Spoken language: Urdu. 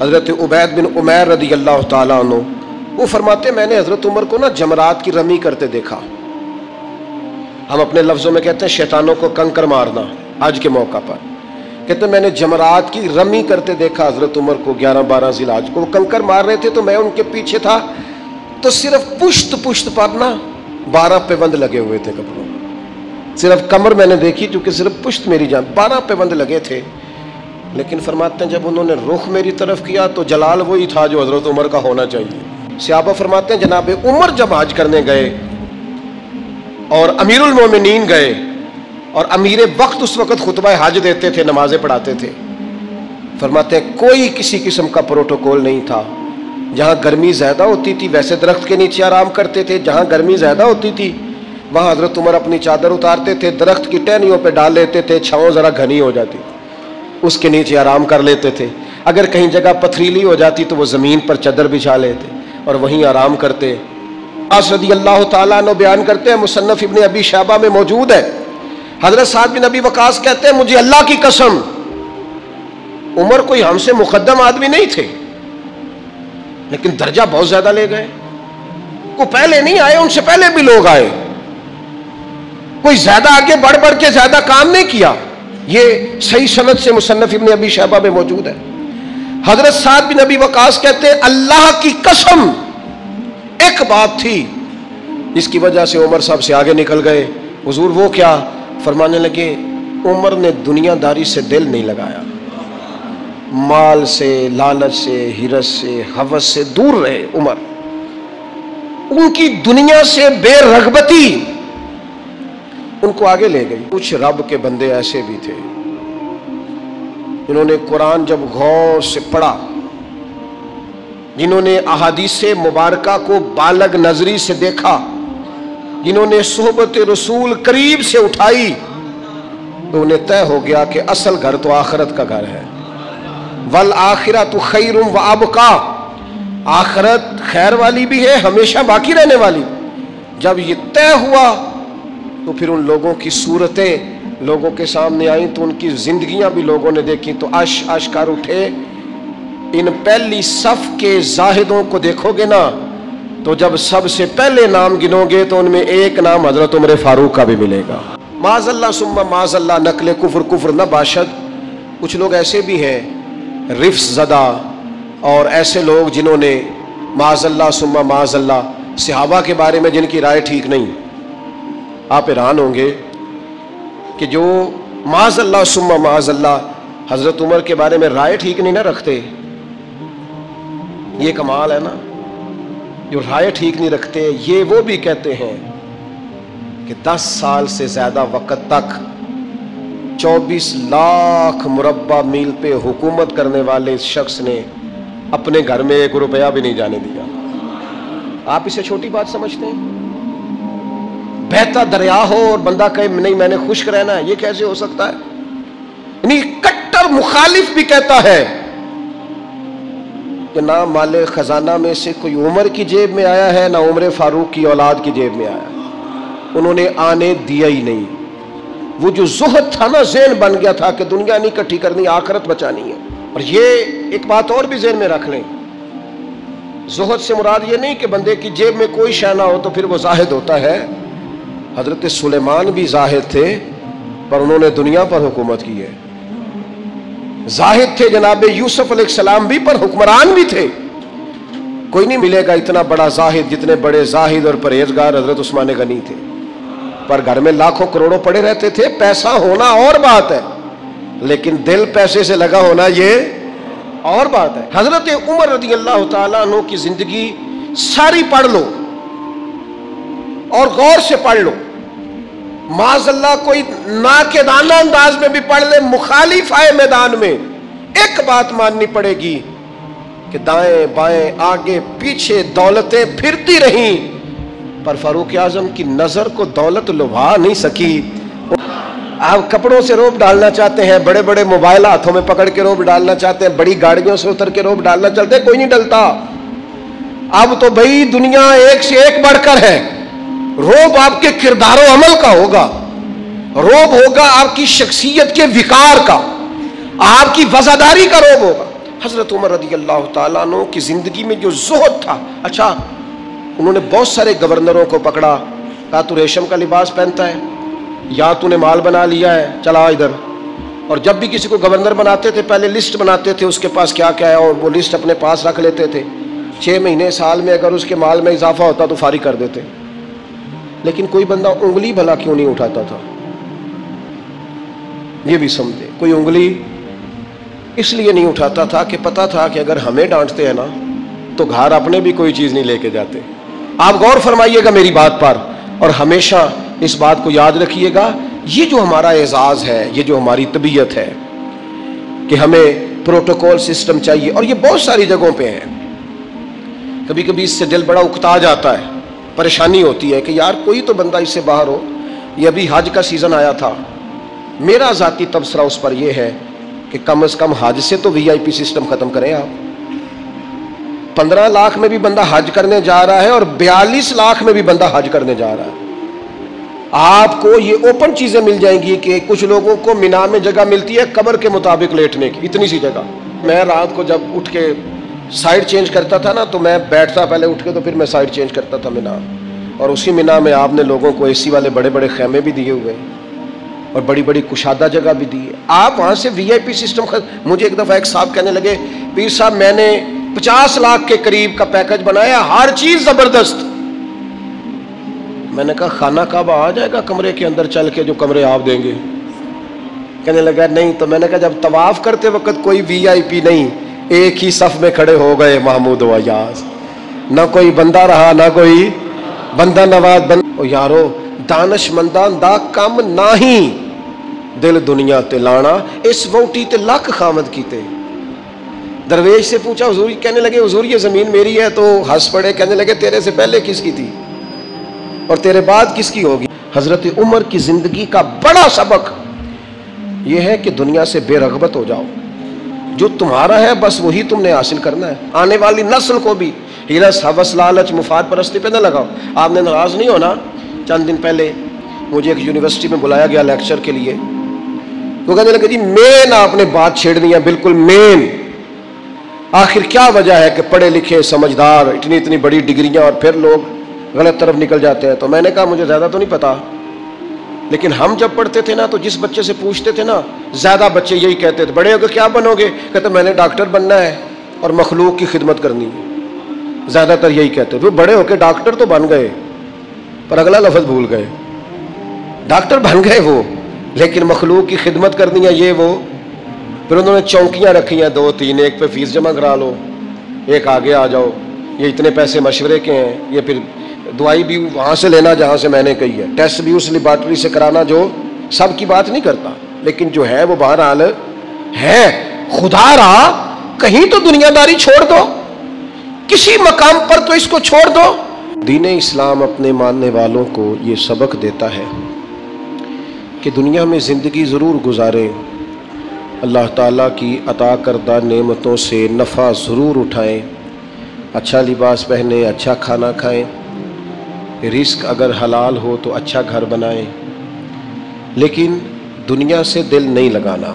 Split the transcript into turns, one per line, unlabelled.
حضرت عبید بن عمیر رضی اللہ تعالیٰ عنہ وہ فرماتے ہیں میں نے حضرت عمر کو نا جمرات کی رمی کرتے دیکھا. ہم اپنے لفظوں میں کہتے ہیں شیطانوں کو کنکر مارنا. آج کے موقع پر کہتے ہیں میں نے جمرات کی رمی کرتے دیکھا حضرت عمر کو 11-12 ذی الحج کو. وہ کنکر مار رہے تھے تو میں ان کے پیچھے تھا تو صرف پشت پر نا 12 پیوند لگے ہوئے تھے کپڑوں. صرف کمر میں نے دیکھی کیونکہ صرف پشت میری جان 12 پیوند لگے تھے. لیکن فرماتے ہیں جب انہوں نے رخ میری طرف کیا تو جلال وہی تھا جو حضرت عمر کا ہونا چاہیے. صحابہ فرماتے ہیں جناب عمر جب حج کرنے گئے اور امیر المومنین گئے اور امیر وقت اس وقت خطبہ حج دیتے تھے، نمازیں پڑھاتے تھے، فرماتے ہیں کوئی کسی قسم کا پروٹوکول نہیں تھا. جہاں گرمی زیادہ ہوتی تھی ویسے درخت کے نیچے آرام کرتے تھے، جہاں گرمی زیادہ ہوتی تھی وہاں حضرت عمر اپنی چادر اتارتے تھے، درخت کی ٹہنیوں پہ ڈال لیتے تھے، چھاؤں ذرا گھنی ہو جاتی اس کے نیچے آرام کر لیتے تھے. اگر کہیں جگہ پتھریلی ہو جاتی تو وہ زمین پر چادر بچھا لیتے اور وہیں آرام کرتے. رضی اللہ تعالیٰ عنہ بیان کرتے ہیں، مصنف ابن ابی شیبہ میں موجود ہے، حضرت سعد بن ابی وقاص کہتے ہیں مجھے اللہ کی قسم عمر کوئی ہم سے مقدم آدمی نہیں تھے لیکن درجہ بہت زیادہ لے گئے. کوئی پہلے نہیں آئے، ان سے پہلے بھی لوگ آئے، کوئی زیادہ آگے بڑھ کے زیادہ کام نہیں کیا. یہ صحیح سند سے مصنف ابن ابی شیبہ میں موجود ہے. حضرت سعد بن ابی وقاص کہتے ہیں اللہ کی قسم ایک بات تھی جس کی وجہ سے عمر صاحب سے آگے نکل گئے. حضور وہ کیا؟ فرمانے لگے عمر نے دنیا داری سے دل نہیں لگایا، مال سے، لالچ سے، ہرس سے، ہوس سے دور رہے. عمر ان کی دنیا سے بے رغبتی ان کو آگے لے گئی. کچھ رب کے بندے ایسے بھی تھے جنہوں نے قرآن جب غور سے پڑھا، جنہوں نے احادیث مبارکہ کو بالغ نظری سے دیکھا، جنہوں نے صحبت رسول قریب سے اٹھائی، تو انہیں طے ہو گیا کہ اصل گھر تو آخرت کا گھر ہے. والآخرۃ خیر وابقا، آخرت خیر والی بھی ہے، ہمیشہ باقی رہنے والی. جب یہ طے ہوا تو پھر ان لوگوں کی صورتیں لوگوں کے سامنے آئیں تو ان کی زندگیاں بھی لوگوں نے دیکھی تو عش کر اٹھے. ان پہلی صف کے زاہدوں کو دیکھو گے نا تو جب سب سے پہلے نام گنو گے تو ان میں ایک نام حضرت عمر فاروق کا بھی ملے گا. معاذ اللہ ثم معاذ اللہ نقل کفر نہ باشد. کچھ لوگ ایسے بھی ہیں رفس زدہ اور ایسے لوگ جنہوں نے معاذ اللہ ثم معاذ اللہ صحابہ کے بارے میں جن کی رائے ٹھیک نہیں. آپ حیران ہوں گے کہ جو معاذ اللہ ثم معاذ اللہ حضرت عمر کے بارے میں رائے ٹھیک نہیں نہ رکھتے، یہ کمال ہے نا. جو رائے ٹھیک نہیں رکھتے یہ وہ بھی کہتے ہیں کہ 10 سال سے زیادہ وقت تک 24 لاکھ مربع میل پہ حکومت کرنے والے شخص نے اپنے گھر میں 1 روپیہ بھی نہیں جانے دیا. آپ اسے چھوٹی بات سمجھتے ہیں؟ بہتا دریا ہو اور بندہ کہے نہیں میں نے خشک رہنا ہے، یہ کیسے ہو سکتا ہے؟ یعنی کٹر مخالف بھی کہتا ہے کہ نہ مال خزانہ میں سے کوئی عمر کی جیب میں آیا ہے نہ عمر فاروق کی اولاد کی جیب میں آیا، انہوں نے آنے دیا ہی نہیں. وہ جو زہد تھا نا ذہن بن گیا تھا کہ دنیا نہیں کٹھی کرنی، آخرت بچانی ہے. اور یہ ایک بات اور بھی ذہن میں رکھ لیں، زہد سے مراد یہ نہیں کہ بندے کی جیب میں کوئی شے نہ ہو تو پھر وہ زاہد ہوتا ہے. حضرت سلیمان بھی زاہد تھے پر انہوں نے دنیا پر حکومت کی ہے. زاہد تھے جناب یوسف علیہ السلام بھی پر حکمران بھی تھے. کوئی نہیں ملے گا اتنا بڑا زاہد جتنے بڑے زاہد اور پرہیزگار حضرت عثمان غنی تھے، پر گھر میں لاکھوں کروڑوں پڑے رہتے تھے. پیسہ ہونا اور بات ہے لیکن دل پیسے سے لگا ہونا یہ اور بات ہے. حضرت عمر رضی اللہ تعالیٰ عنہ کی زندگی ساری پڑھ لو اور غور سے پڑھ لو. معاذ اللہ کوئی ناقدانہ انداز میں بھی پڑھ لے، مخالف آئے میدان میں ایک بات ماننی پڑے گی کہ دائیں بائیں آگے پیچھے دولتیں پھرتی رہیں پر فاروق اعظم کی نظر کو دولت لبھا نہیں سکی. آپ کپڑوں سے روب ڈالنا چاہتے ہیں، بڑے بڑے موبائل ہاتھوں میں پکڑ کے روب ڈالنا چاہتے ہیں، بڑی گاڑیوں سے اتر کے روب ڈالنا چاہتے ہیں، کوئی نہیں ڈلتا. اب تو بھائی دنیا ایک سے ایک بڑھ کر ہے. روب آپ کے کردار و عمل کا ہوگا، روب ہوگا آپ کی شخصیت کے وقار کا، آپ کی وفاداری کا روب ہوگا. حضرت عمر رضی اللہ تعالیٰ عنہ کی زندگی میں جو زہد تھا، اچھا انہوں نے بہت سارے گورنروں کو پکڑا، کہا تو ریشم کا لباس پہنتا ہے یا تو نے مال بنا لیا ہے، چلا ادھر. اور جب بھی کسی کو گورنر بناتے تھے پہلے لسٹ بناتے تھے اس کے پاس کیا کیا ہے، اور وہ لسٹ اپنے پاس رکھ لیتے تھے. 6 مہینے سال میں اگر اس کے مال میں اضافہ ہوتا تو فارغ کر دیتے. لیکن کوئی بندہ انگلی بھلا کیوں نہیں اٹھاتا تھا؟ یہ بھی سمجھے، کوئی انگلی اس لیے نہیں اٹھاتا تھا کہ پتا تھا کہ اگر ہمیں ڈانٹتے ہیں نا تو گھر اپنے بھی کوئی چیز نہیں لے کے جاتے. آپ غور فرمائیے گا میری بات پر، اور ہمیشہ اس بات کو یاد رکھیے گا، یہ جو ہمارا اعزاز ہے، یہ جو ہماری طبیعت ہے کہ ہمیں پروٹوکول سسٹم چاہیے، اور یہ بہت ساری جگہوں پہ ہے. کبھی کبھی اس سے دل بڑا اکتا جاتا ہے، پریشانی ہوتی ہے کہ یار کوئی تو بندہ اس سے باہر ہو. یہ ابھی حج کا سیزن آیا تھا، میرا ذاتی تبصرہ اس پر یہ ہے کہ کم از کم حج سے تو VIP سسٹم ختم کریں آپ. 15 لاکھ میں بھی بندہ حج کرنے جا رہا ہے اور 42 لاکھ میں بھی بندہ حج کرنے جا رہا ہے. آپ کو یہ اوپن چیزیں مل جائیں گی کہ کچھ لوگوں کو مینا میں جگہ ملتی ہے قبر کے مطابق لیٹنے کی، اتنی سی جگہ. میں رات کو جب اٹھ کے سائڈ چینج کرتا تھا نا تو میں بیٹھتا پہلے اٹھ کے تو پھر میں سائڈ چینج کرتا تھا مینا. اور اسی مینا میں آپ نے لوگوں کو AC والے بڑے بڑے خیمے بھی دیے ہوئے اور بڑی بڑی کشادہ جگہ بھی دی ہے. آپ وہاں سے VIP سسٹم مجھے ایک دفعہ ایک صاحب کہنے لگے پیر صاحب میں نے 50 لاکھ کے قریب کا پیکج بنایا، ہر چیز زبردست. میں نے کہا خانہ کعبہ آ جائے گا کمرے کے اندر چل کے جو کمرے آپ دیں گے؟ کہنے لگا نہیں. تو میں نے کہا جب طواف کرتے وقت کوئی VIP نہیں، ایک ہی صف میں کھڑے ہو گئے محمود و ایاز، نہ کوئی بندہ رہا نہ کوئی بندہ نواز او یارو دانش مندان دا کم نہیں، دل دنیا تے لانا اس ووٹی تے لکھ خامد کیتے. درویش سے پوچھا حضور، کہنے لگے حضور یہ زمین میری ہے، تو ہنس پڑے، کہنے لگے تیرے سے پہلے کس کی تھی اور تیرے بعد کس کی ہوگی؟ حضرت عمر کی زندگی کا بڑا سبق یہ ہے کہ دنیا سے بے رغبت ہو جاؤ. جو تمہارا ہے بس وہی تم نے حاصل کرنا ہے. آنے والی نسل کو بھی ہرس ہوس لالچ مفاد پرستی پہ نہ لگاؤ. آپ نے ناراض نہیں ہونا، چند دن پہلے مجھے ایک یونیورسٹی میں بلایا گیا لیکچر کے لیے. وہ کہنے لگے جی مین آپ نے بات چھیڑنی ہے، بالکل مین. آخر کیا وجہ ہے کہ پڑھے لکھے سمجھدار اتنی بڑی ڈگریاں اور پھر لوگ غلط طرف نکل جاتے ہیں؟ تو میں نے کہا مجھے زیادہ تو نہیں پتا، لیکن ہم جب پڑھتے تھے نا تو جس بچے سے پوچھتے تھے نا زیادہ بچے یہی کہتے تھے بڑے ہو کے کیا بنو گے؟ کہتے میں نے ڈاکٹر بننا ہے اور مخلوق کی خدمت کرنی ہے. زیادہ تر یہی کہتے تھے. بڑے ہو کے ڈاکٹر تو بن گئے پر اگلا لفظ بھول گئے. ڈاکٹر بن گئے وہ، لیکن مخلوق کی خدمت کرنی ہے یہ وہ. پھر انہوں نے چونکیاں رکھی ہیں 2-3، ایک پہ فیس جمع کرا لو، ایک آگے آ جاؤ، یہ اتنے پیسے مشورے کے ہیں، یہ پھر دوائی بھی وہاں سے لینا جہاں سے میں نے کہی ہے، ٹیسٹ بھی اس لیبارٹری سے کرانا جو سب کی بات نہیں کرتا لیکن جو ہے وہ بہرحال ہے. خدا را کہیں تو دنیا داری چھوڑ دو، کسی مقام پر تو اس کو چھوڑ دو. دین اسلام اپنے ماننے والوں کو یہ سبق دیتا ہے کہ دنیا میں زندگی ضرور گزاریں، اللہ تعالیٰ کی عطا کردہ نعمتوں سے نفع ضرور اٹھائیں، اچھا لباس پہنیں، اچھا کھانا کھائیں، رزق اگر حلال ہو تو اچھا گھر بنائیں، لیکن دنیا سے دل نہیں لگانا.